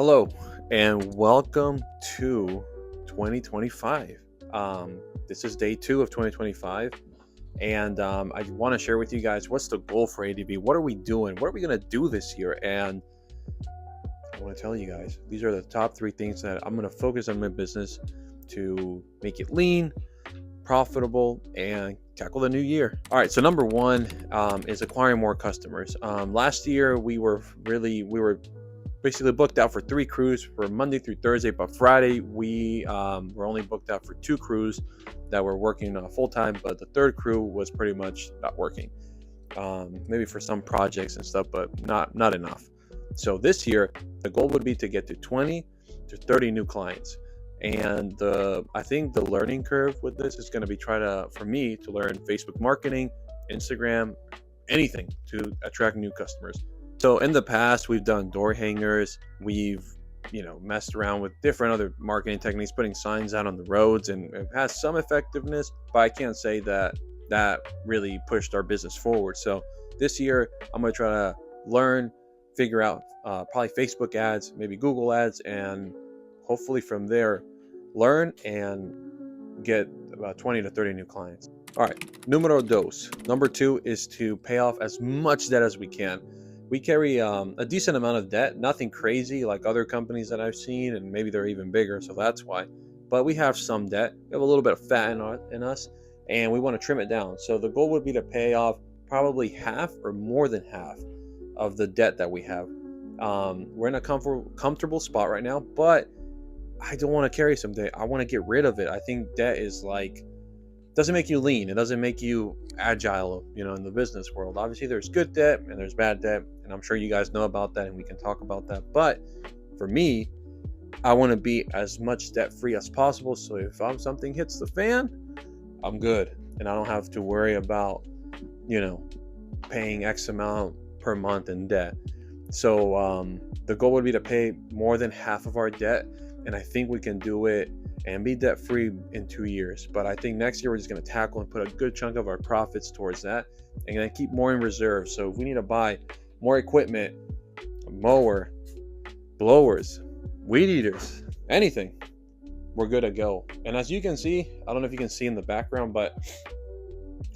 Hello and welcome to 2025. This is day 2 of 2025, and I want to share with you guys what's the goal for ADB. What are we doing? What are we going to do this year? And I want to tell you guys these are the top 3 things that I'm going to focus on my business to make it lean, profitable, and tackle the new year. All right, so number 1 is acquiring more customers. Last year we were basically booked out for 3 crews for Monday through Thursday, but Friday we were only booked out for 2 crews that were working full time, but the third crew was pretty much not working. Maybe for some projects and stuff, but not enough. So this year, the goal would be to get to 20 to 30 new clients. And I think the learning curve with this is going to be for me to learn Facebook marketing, Instagram, anything to attract new customers. So in the past, we've done door hangers. We've, messed around with different other marketing techniques, putting signs out on the roads, and it has some effectiveness, but I can't say that really pushed our business forward. So this year, I'm going to try to learn, figure out probably Facebook ads, maybe Google ads, and hopefully from there, learn and get about 20 to 30 new clients. All right, numero dos. Number 2 is to pay off as much debt as we can. We carry a decent amount of debt, nothing crazy like other companies that I've seen, and maybe they're even bigger, so that's why. But we have some debt. We have a little bit of fat in us, and we want to trim it down. So the goal would be to pay off probably half or more than half of the debt that we have. We're in a comfortable spot right now, but I don't want to carry some debt. I want to get rid of it. I think debt is doesn't make you lean. It doesn't make you agile, in the business world. Obviously, there's good debt and there's bad debt, and I'm sure you guys know about that, and we can talk about that. But for me, I want to be as much debt free as possible. So if something hits the fan, I'm good, and I don't have to worry about, paying X amount per month in debt. So the goal would be to pay more than half of our debt, and I think we can do it and be debt free in 2 years. But I think next year we're just going to tackle and put a good chunk of our profits towards that, and then keep more in reserve. So if we need to buy more equipment, a mower, blowers, weed eaters, anything, we're good to go. And as you can see, I don't know if you can see in the background, but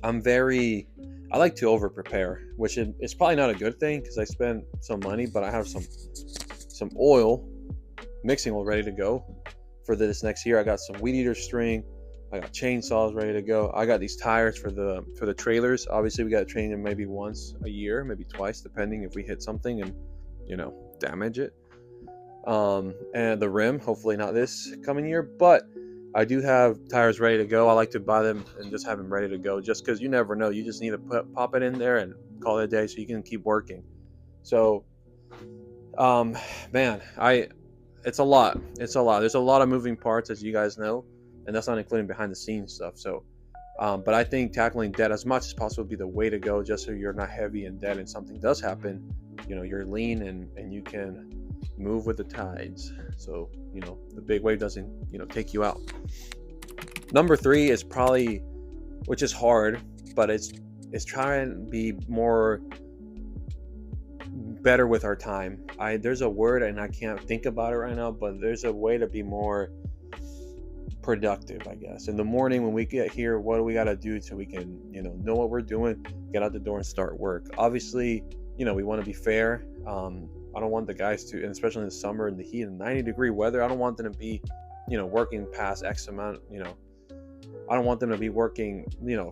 I like to over prepare, which is probably not a good thing because I spend some money, but I have some oil, mixing oil ready to go for this next year. I got some weed eater string, I got chainsaws ready to go. I got these tires for the trailers. Obviously we got to train them maybe once a year, maybe twice, depending if we hit something and damage it. And the rim, hopefully not this coming year, but I do have tires ready to go. I like to buy them and just have them ready to go, just because you never know. You just need to pop it in there and call it a day so you can keep working. So man, it's a lot. There's a lot of moving parts, as you guys know, and that's not including behind the scenes stuff. So, but I think tackling debt as much as possible would be the way to go, just so you're not heavy in debt and something does happen, you're lean and you can move with the tides. So, the big wave doesn't, take you out. Number 3 is probably, which is hard, but it's trying to be better with our time. There's a word and I can't think about it right now, but there's a way to be more productive, I guess. In the morning when we get here, what do we got to do so we can, know what we're doing, get out the door and start work? Obviously, we want to be fair. I don't want the guys to, and especially in the summer in the heat and 90-degree weather, I don't want them to be, working past X amount, I don't want them to be working,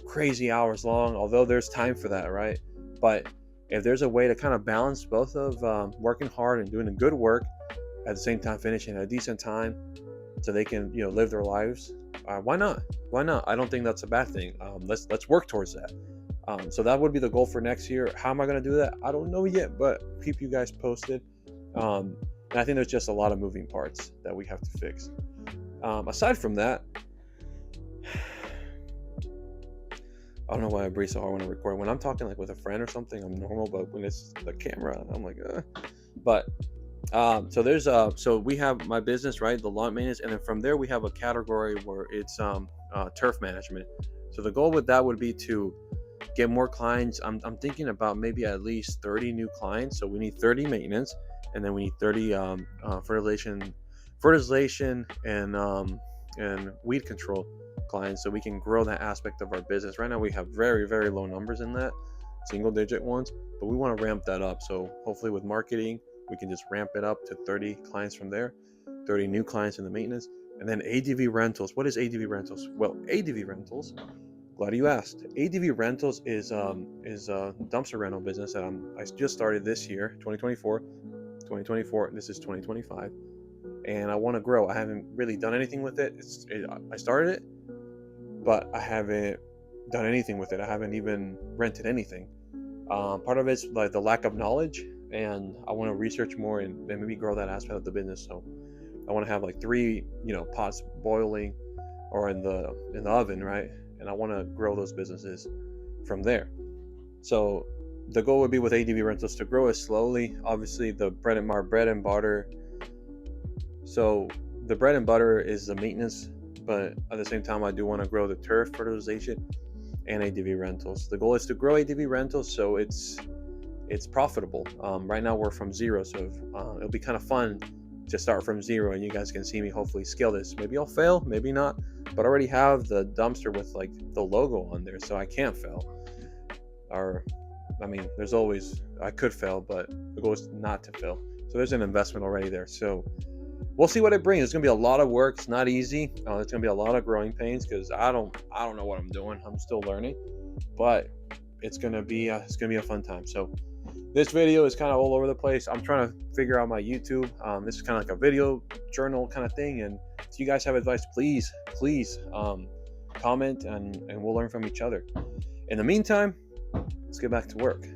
crazy hours long, although there's time for that, right? But if there's a way to kind of balance both of working hard and doing the good work at the same time, finishing at a decent time so they can, live their lives, why not? I don't think that's a bad thing. Let's work towards that. So that would be the goal for next year. How am I going to do that? I don't know yet, but keep you guys posted. And I think there's just a lot of moving parts that we have to fix. Aside from that, I don't know why I breathe so hard when I record. When I'm talking with a friend or something, I'm normal, but when it's the camera, I'm like, But so there's so we have my business, right, the lawn maintenance, and then from there we have a category where it's turf management. So the goal with that would be to get more clients. I'm thinking about maybe at least 30 new clients. So we need 30 maintenance and then we need 30 fertilization and weed control clients, so we can grow that aspect of our business. Right now we have very, very low numbers in that, single digit ones, but we want to ramp that up. So hopefully with marketing we can just ramp it up to 30 clients from there, 30 new clients in the maintenance. And then ADV rentals. What is ADV rentals? Well, ADV rentals, glad you asked. ADV rentals is a dumpster rental business that I just started this year, 2024. This is 2025, and I want to grow. I haven't really done anything with it. I started it, but I haven't done anything with it. I haven't even rented anything. Part of it's like the lack of knowledge, and I want to research more and maybe grow that aspect of the business. So I want to have like 3, pots boiling or in the oven, right? And I want to grow those businesses from there. So the goal would be with ADV rentals to grow it slowly. Obviously, the bread and butter. So the bread and butter is the maintenance, but at the same time, I do want to grow the turf, fertilization, and ADV rentals. The goal is to grow ADV rentals so it's profitable. Right now we're from zero, so it'll be kind of fun to start from zero, and you guys can see me hopefully scale this. Maybe I'll fail, maybe not, but I already have the dumpster with like the logo on there, so I can't fail. Or there's always, I could fail, but the goal is not to fail. So there's an investment already there. So we'll see what it brings. It's gonna be a lot of work. It's not easy. It's gonna be a lot of growing pains because I don't know what I'm doing. I'm still learning, but it's gonna be a fun time. So this video is kind of all over the place. I'm trying to figure out my YouTube. This is kind of like a video journal kind of thing. And if you guys have advice, please comment and we'll learn from each other. In the meantime, let's get back to work.